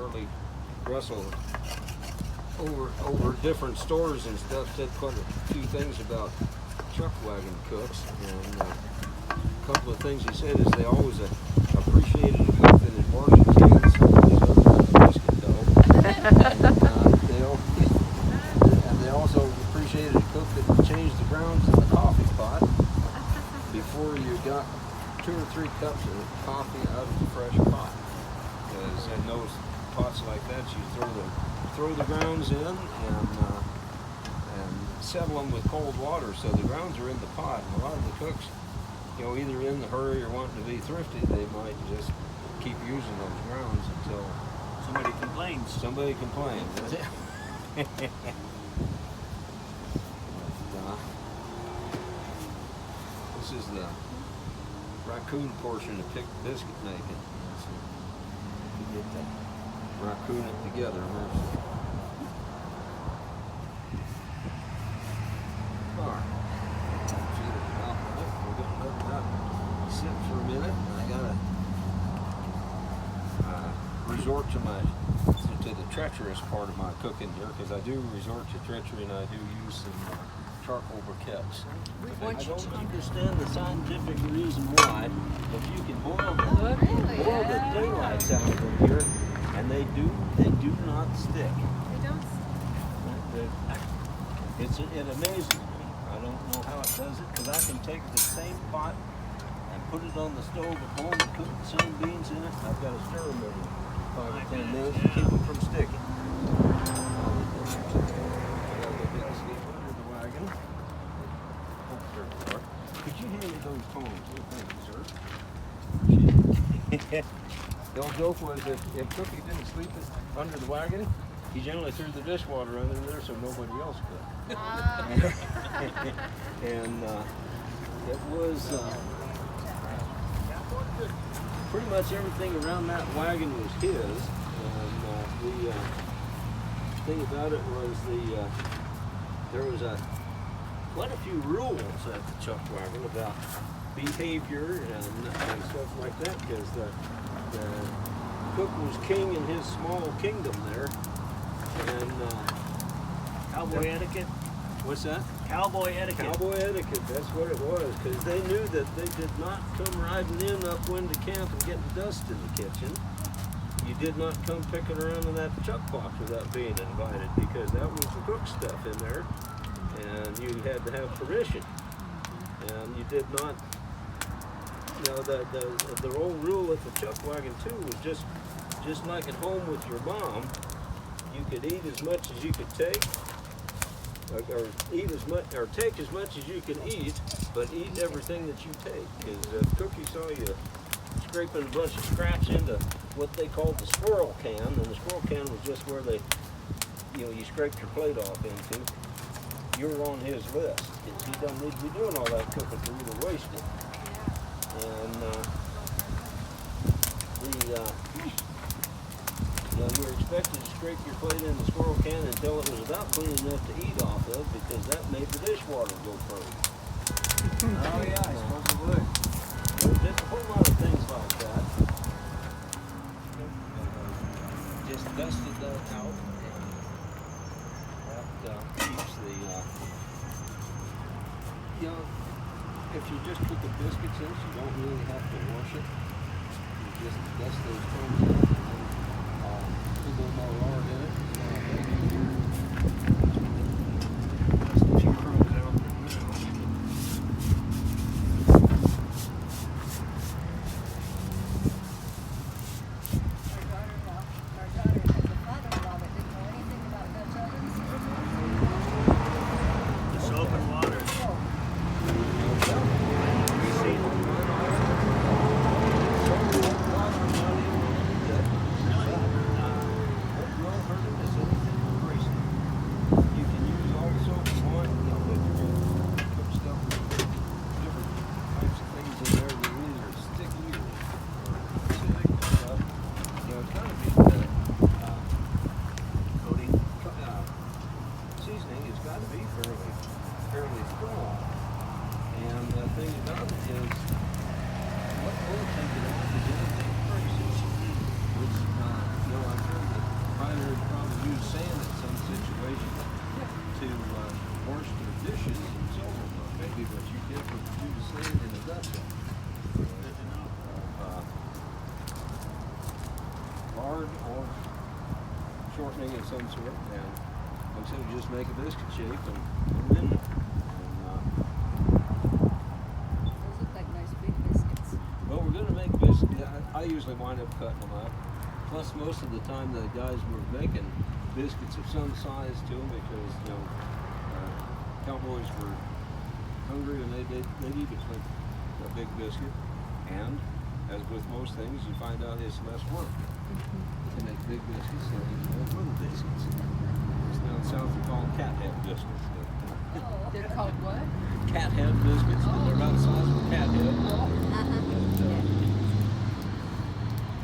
Charlie Russell over different stores and stuff said quite a few things about Chuckwagon cooks, and a couple of things he said is they always appreciated a cook that had washed his hands with biscuit dough. And they also appreciated a cook that changed the grounds in the coffee pot before you got 2 or 3 cups of coffee out of the fresh pot. Because in those pots like that, you throw the grounds in and settle them with cold water, so the grounds are in the pot. And a lot of the cooks, either in the hurry or wanting to be thrifty, they might just keep using those grounds until somebody complains. Somebody complains. This is the raccoon portion of picked biscuit making. So you get the raccoon it together. Sit for a minute. I gotta resort to the treacherous part of my cooking here, because I do resort to treachery and I do use some charcoal briquettes. I don't understand the scientific reason why, but you can boil the daylights out of them here, and they do not stick. They don't. It amazes me. I don't know how it does it, because I can take the same pot and put it on the stove at home and cook the same beans in it. I've got to stir them every 5 or 10 minutes to keep them from sticking. Could you hand me those tongs? Thank you, sir. The old joke was if Cookie didn't sleep under the wagon, he generally threw the dishwater under there so nobody else could. And it was pretty much everything around that wagon was his. And the thing about it was there was quite a few rules at the Chuckwagon about behavior and stuff like that, because the cook was king in his small kingdom there. And cowboy etiquette? What's that? Cowboy etiquette. Cowboy etiquette, that's what it was, because they knew that they did not come riding in upwind to camp and getting dust in the kitchen. You did not come picking around in that chuck box without being invited, because that was the cook stuff in there, and you had to have permission. And you did not, the old rule at the Chuckwagon too was just like at home with your mom. You could eat as much as you could take, or eat as much, or take as much as you can eat, but eat everything that you take. Because Cookie saw you scraping a bunch of scraps into what they called the squirrel can, and the squirrel can was just where they, you scraped your plate off into. You were on his list, because he doesn't need to be doing all that cooking for you to waste it. And you were expected to scrape your plate in the squirrel can until it was about clean enough to eat off of, because that made the dishwater go further. Oh yeah, I suppose it would. There's a whole lot of things like that. Just dusted that out, and that keeps the, if you just put the biscuits in, you don't really have to wash it. You just dust those crumbs out, and then put a little more lard in it. Dust a few crumbs out. The soap and water. nuts in. Good to know. Lard or shortening of some sort, and like I said, you just make a biscuit shape and put them in there. Those look like nice big biscuits. Well, we're going to make biscuits. I usually wind up cutting them up. Plus, most of the time, the guys were making biscuits of some size to them because, you know, cowboys were hungry and they'd eat a big biscuit. And, as with most things, you find out it's less work. To make big biscuits than you make little biscuits. It's down south they call them cat head biscuits. They're called what? Cat head biscuits. They're about the size of a cat head.